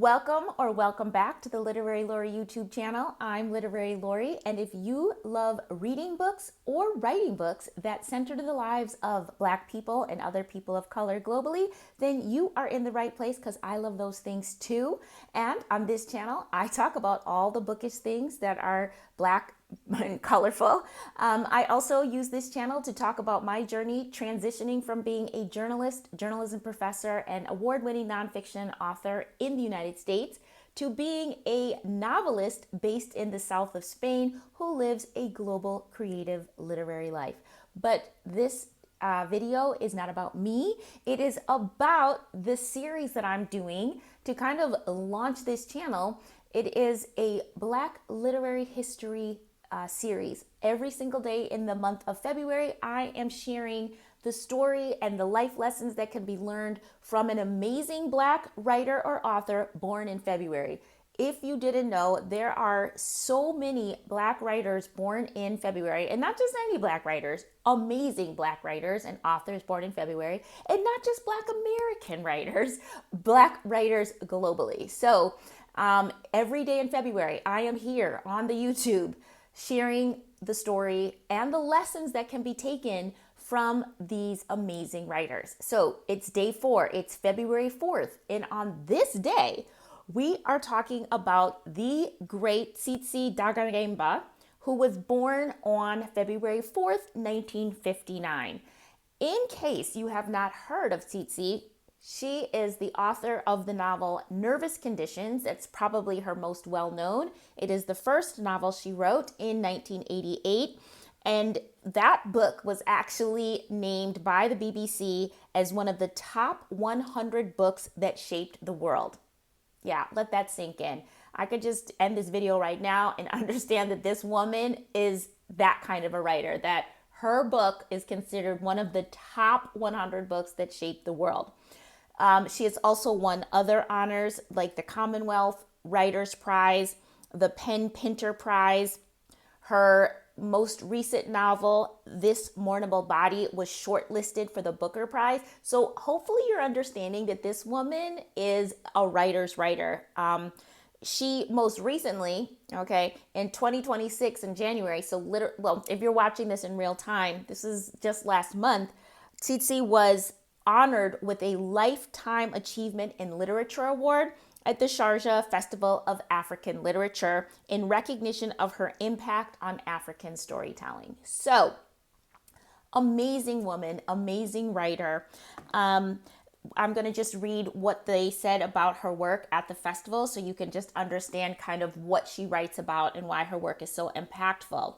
Welcome back to the Literary Lori YouTube channel. I'm Literary Lori, and if you love reading books or writing books that center the lives of Black people and other people of color globally, then you are in the right place because I love those things too. And on this channel, I talk about all the bookish things that are Black and colorful. I also use this channel to talk about my journey transitioning from being a journalist, journalism professor, and award-winning nonfiction author in the United States to being a novelist based in the south of Spain who lives a global creative literary life. But this video is not about me. It is about the series that I'm doing to kind of launch this channel. It is a Black literary history series. Every single day in the month of February, I am sharing the story and the life lessons that can be learned from an amazing Black writer or author born in February. If you didn't know, there are so many Black writers born in February, and not just any Black writers, amazing Black writers and authors born in February, and not just Black American writers, Black writers globally. So every day in February, I am here on the YouTube sharing the story and the lessons that can be taken from these amazing writers. So it's day 4, it's February 4th. And on this day, we are talking about the great Tsitsi Dangarembga, who was born on February 4th, 1959. In case you have not heard of Tsitsi, she is the author of the novel Nervous Conditions. That's probably her most well-known. It is the first novel she wrote in 1988. And that book was actually named by the BBC as one of the top 100 books that shaped the world. Yeah, let that sink in. I could just end this video right now and understand that this woman is that kind of a writer, that her book is considered one of the top 100 books that shaped the world. She has also won other honors like the Commonwealth Writers' Prize, the Pen Pinter Prize. Her most recent novel, This Mournable Body, was shortlisted for the Booker Prize. So hopefully you're understanding that this woman is a writer's writer. She most recently, in 2026 in January, if you're watching this in real time, this is just last month, Tsitsi was honored with a Lifetime Achievement in Literature Award at the Sharjah Festival of African Literature in recognition of her impact on African storytelling. So, amazing woman, amazing writer. I'm going to just read what they said about her work at the festival so you can just understand kind of what she writes about and why her work is so impactful.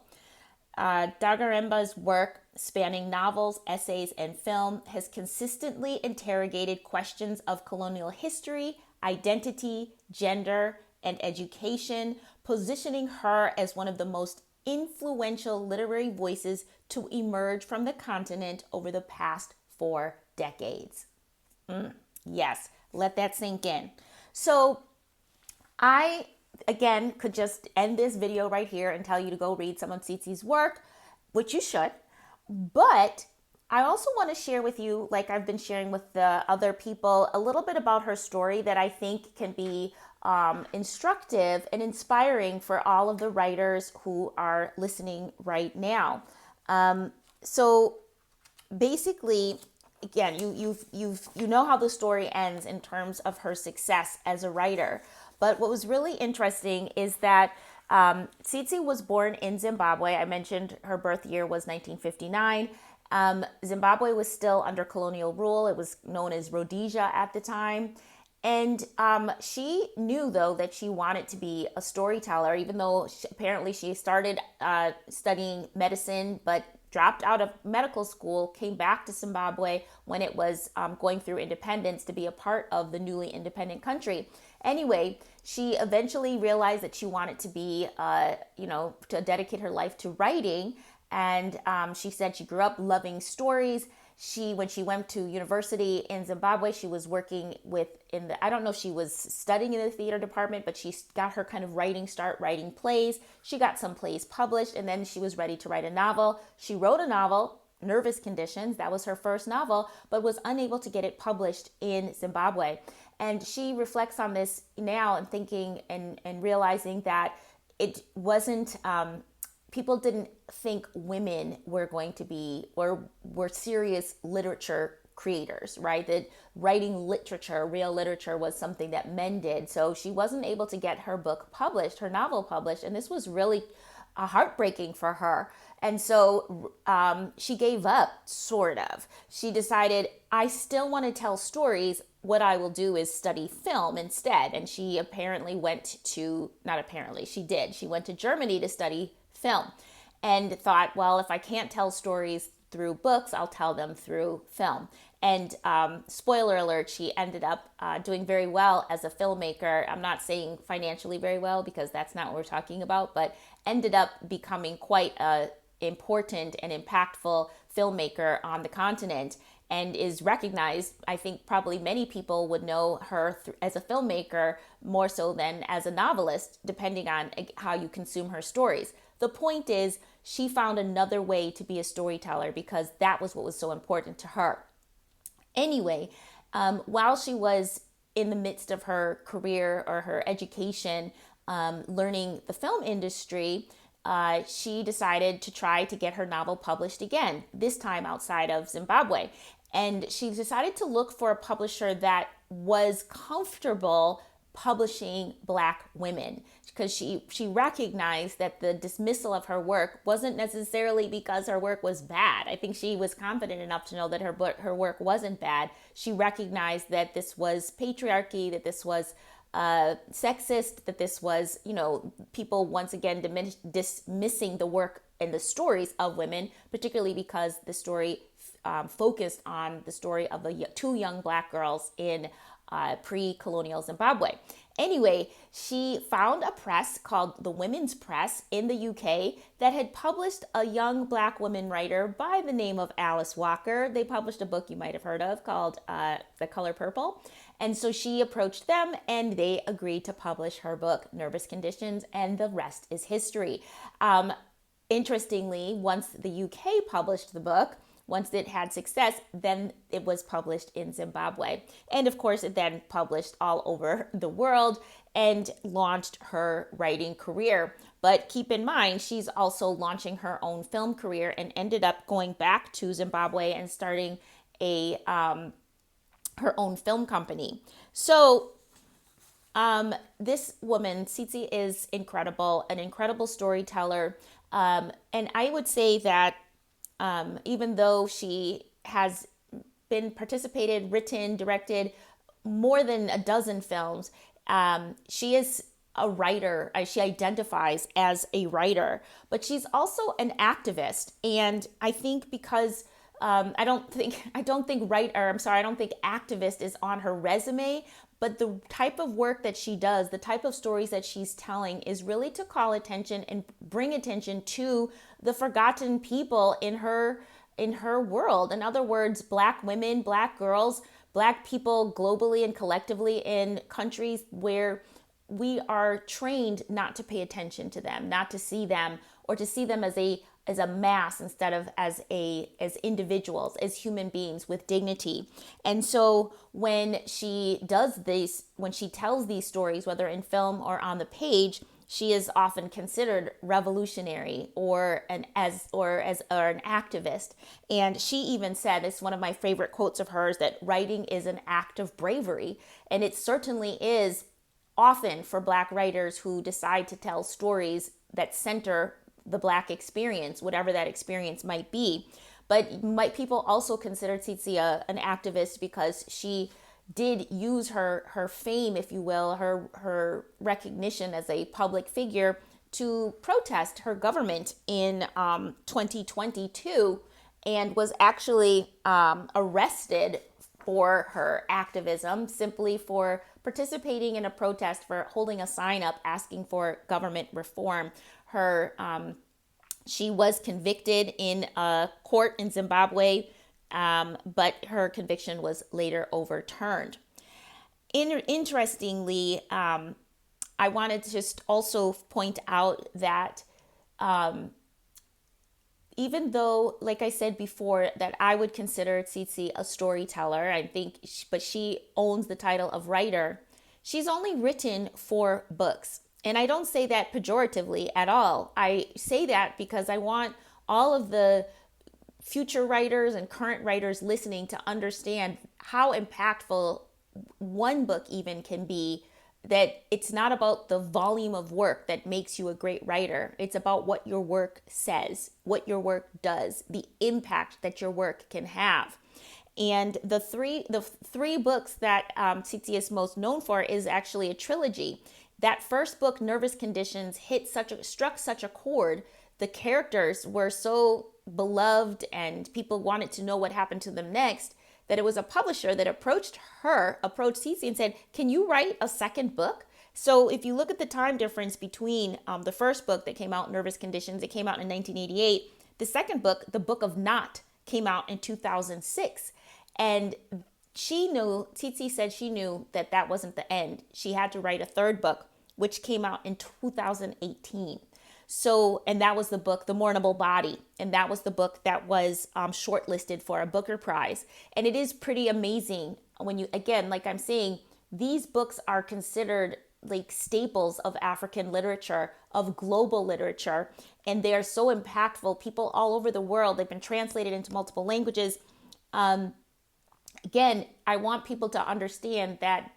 Dangarembga's work, spanning novels, essays, and film, has consistently interrogated questions of colonial history, identity, gender, and education, positioning her as one of the most influential literary voices to emerge from the continent over the past 4 decades. Yes, let that sink in. So I again could just end this video right here and tell you to go read some of Tsitsi's work, which you should. But I also want to share with you, like I've been sharing with the other people, a little bit about her story that I think can be instructive and inspiring for all of the writers who are listening right now. So basically, again, you know how the story ends in terms of her success as a writer. But what was really interesting is that Tsitsi was born in Zimbabwe. I mentioned her birth year was 1959. Zimbabwe was still under colonial rule. It was known as Rhodesia at the time. And she knew, though, that she wanted to be a storyteller, even though apparently she started studying medicine, but dropped out of medical school, came back to Zimbabwe when it was going through independence to be a part of the newly independent country. Anyway, she eventually realized that she wanted to be, to dedicate her life to writing. And she said she grew up loving stories. When she went to university in Zimbabwe, she was working I don't know if she was studying in the theater department, but she got her kind of writing plays. She got some plays published, and then she was ready to write a novel. She wrote a novel, Nervous Conditions. That was her first novel, but was unable to get it published in Zimbabwe. And she reflects on this now and thinking and realizing that it wasn't, people didn't think women were going to be or were serious literature creators, right? That writing literature, real literature, was something that men did. So she wasn't able to get her book published, her novel published, and this was really heartbreaking for her. And so she gave up, sort of. She decided, I still want to tell stories. What I will do is study film instead. And she apparently went to, not apparently, she did. She went to Germany to study film and thought, well, if I can't tell stories through books, I'll tell them through film. And spoiler alert, she ended up doing very well as a filmmaker. I'm not saying financially very well because that's not what we're talking about, but ended up becoming quite a important and impactful filmmaker on the continent, and is recognized. I think probably many people would know her as a filmmaker more so than as a novelist, depending on how you consume her stories. The point is, she found another way to be a storyteller because that was what was so important to her. Anyway, while she was in the midst of her career or her education, learning the film industry, she decided to try to get her novel published again, this time outside of Zimbabwe. And she decided to look for a publisher that was comfortable publishing Black women, because she recognized that the dismissal of her work wasn't necessarily because her work was bad. I think she was confident enough to know that her work wasn't bad. She recognized that this was patriarchy, that this was sexist, that this was, people once again dismissing the work and the stories of women, particularly because the story focused on the story of two young Black girls in pre-colonial Zimbabwe. Anyway, she found a press called the Women's Press in the UK that had published a young Black woman writer by the name of Alice Walker. They published a book you might have heard of called The Color Purple. And so she approached them and they agreed to publish her book, Nervous Conditions, and the rest is history. Interestingly, once the UK published the book, once it had success, then it was published in Zimbabwe. And of course, it then published all over the world and launched her writing career. But keep in mind, she's also launching her own film career and ended up going back to Zimbabwe and starting her own film company. So this woman, Tsitsi, is incredible, an incredible storyteller. And I would say that even though she has been participated, written, directed more than a dozen films, she is a writer. She identifies as a writer, but she's also an activist. And I think because I don't think activist is on her resume, but the type of work that she does, the type of stories that she's telling is really to call attention and bring attention to the forgotten people in her world. In other words, Black women, Black girls, Black people globally and collectively in countries where we are trained not to pay attention to them, not to see them, or to see them as a mass instead of as individuals, as human beings with dignity. And so when she does this, when she tells these stories, whether in film or on the page, she is often considered revolutionary or an activist. And she even said, it's one of my favorite quotes of hers, that writing is an act of bravery. And it certainly is often for Black writers who decide to tell stories that center the Black experience, whatever that experience might be. But people also consider Tsitsi an activist because she did use her fame, if you will, her recognition as a public figure to protest her government in 2022, and was actually arrested for her activism, simply for participating in a protest, for holding a sign up asking for government reform. She was convicted in a court in Zimbabwe, but her conviction was later overturned. Interestingly, I wanted to just also point out that even though, like I said before, that I would consider Tsitsi a storyteller, I think, but she owns the title of writer. She's only written 4 books. And I don't say that pejoratively at all. I say that because I want all of the future writers and current writers listening to understand how impactful one book even can be, that it's not about the volume of work that makes you a great writer. It's about what your work says, what your work does, the impact that your work can have. And the three books that Tsitsi is most known for is actually a trilogy. That first book, Nervous Conditions, struck such a chord. The characters were so beloved and people wanted to know what happened to them next, that it was a publisher that approached Tsitsi and said, can you write a second book? So if you look at the time difference between the first book that came out, Nervous Conditions, it came out in 1988. The second book, The Book of Not, came out in 2006. And Tsitsi said she knew that that wasn't the end. She had to write a third book, which came out in 2018. So, and that was the book, The Mournable Body. And that was the book that was shortlisted for a Booker Prize. And it is pretty amazing when you, again, like I'm saying, these books are considered like staples of African literature, of global literature. And they are so impactful. People all over the world, they've been translated into multiple languages. Again, I want people to understand that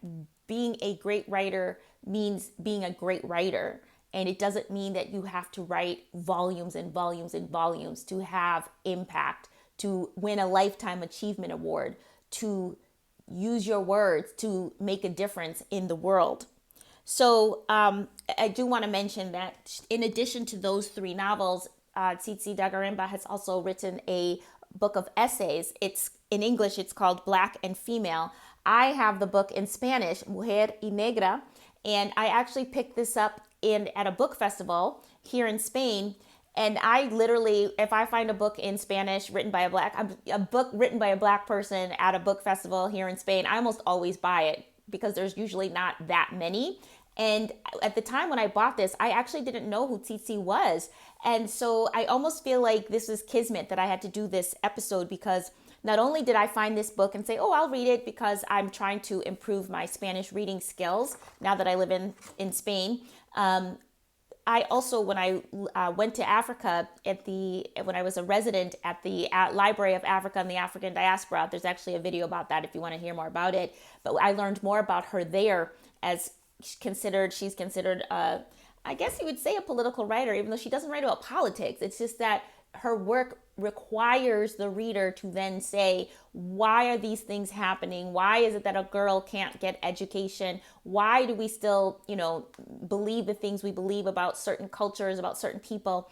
being a great writer means being a great writer. And it doesn't mean that you have to write volumes and volumes and volumes to have impact, to win a Lifetime Achievement Award, to use your words to make a difference in the world. So I do want to mention that in addition to those 3 novels, Tsitsi Dangarembga has also written a book of essays. In English, it's called Black and Female. I have the book in Spanish, Mujer y Negra, and I actually picked this up at a book festival here in Spain. And I literally, if I find a book in Spanish written by a book written by a Black person at a book festival here in Spain, I almost always buy it because there's usually not that many. And at the time when I bought this, I actually didn't know who Tsitsi was. And so I almost feel like this is kismet that I had to do this episode, because not only did I find this book and say, oh, I'll read it because I'm trying to improve my Spanish reading skills now that I live in Spain. I also, when I went to Africa when I was a resident at the Library of Africa and the African Diaspora, there's actually a video about that if you want to hear more about it. But I learned more about her there, as she's considered, I guess you would say, a political writer, even though she doesn't write about politics. It's just that her work requires the reader to then say, why are these things happening? Why is it that a girl can't get education? Why do we still, believe the things we believe about certain cultures, about certain people?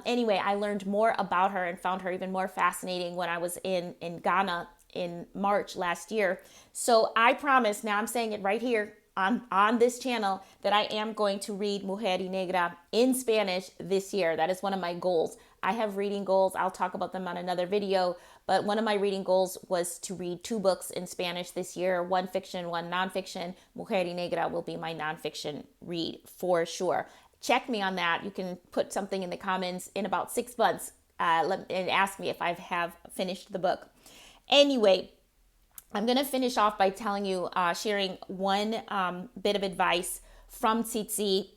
Anyway, I learned more about her and found her even more fascinating when I was in Ghana in March last year. So I promise, now I'm saying it right here on this channel, that I am going to read Mujer y Negra in Spanish this year. That is one of my goals. I have reading goals. I'll talk about them on another video. But one of my reading goals was to read 2 books in Spanish this year, 1 fiction, 1 nonfiction. Mujer y Negra will be my nonfiction read for sure. Check me on that. You can put something in the comments in about 6 months and ask me if I have finished the book. Anyway, I'm going to finish off by telling you, sharing one bit of advice from Tsitsi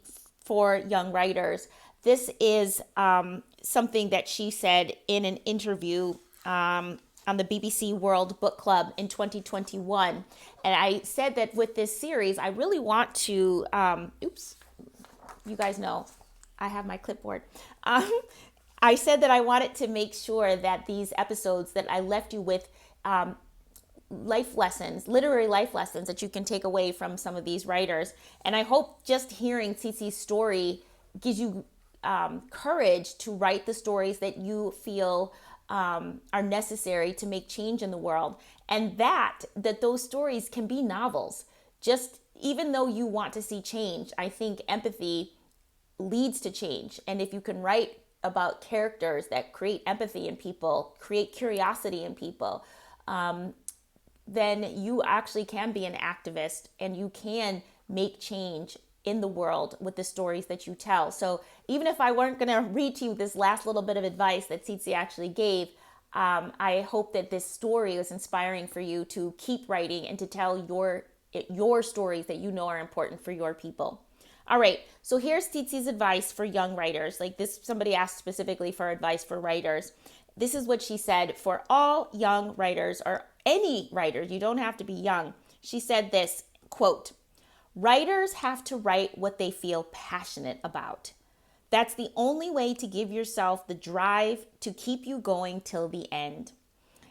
for young writers. This is something that she said in an interview on the BBC World Book Club in 2021. And I said that with this series, I really want to, you guys know, I have my clipboard. I said that I wanted to make sure that these episodes that I left you with life lessons, literary life lessons that you can take away from some of these writers. And I hope just hearing Tsitsi's story gives you courage to write the stories that you feel are necessary to make change in the world. And that those stories can be novels. Just even though you want to see change, I think empathy leads to change. And if you can write about characters that create empathy in people, create curiosity in people, then you actually can be an activist and you can make change in the world with the stories that you tell. So even if I weren't going to read to you this last little bit of advice that Tsitsi actually gave, I hope that this story was inspiring for you to keep writing and to tell your stories that you know are important for your people. All right, so here's Tsitsi's advice for young writers. Like this, somebody asked specifically for advice for writers. This is what she said for all young writers or any writers. You don't have to be young. She said this, quote, "Writers have to write what they feel passionate about. That's the only way to give yourself the drive to keep you going till the end.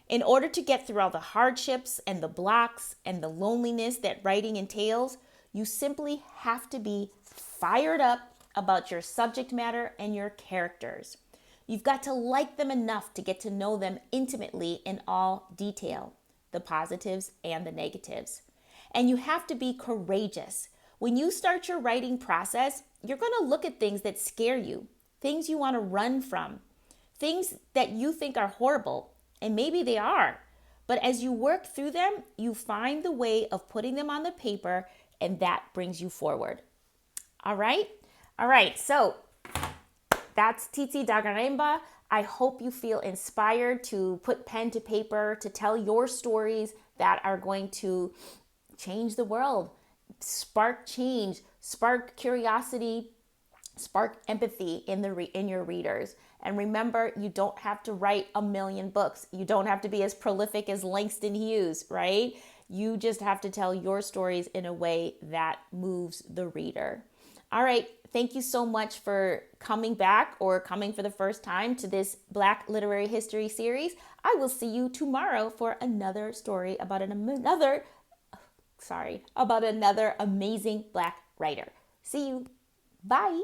In order to get through all the hardships and the blocks and the loneliness that writing entails, you simply have to be fired up about your subject matter and your characters. You've got to like them enough to get to know them intimately in all detail, the positives and the negatives. And you have to be courageous. When you start your writing process, you're going to look at things that scare you, things you want to run from, things that you think are horrible, and maybe they are. But as you work through them, you find the way of putting them on the paper, and that brings you forward. All right? All right, so that's Tsitsi Dangarembga. I hope you feel inspired to put pen to paper, to tell your stories that are going to change the world, spark change, spark curiosity, spark empathy in your readers. And remember, you don't have to write 1,000,000 books. You don't have to be as prolific as Langston Hughes, right? You just have to tell your stories in a way that moves the reader. All right. Thank you so much for coming back or coming for the first time to this Black Literary History series. I will see you tomorrow for another story about another amazing Black writer. See you. Bye.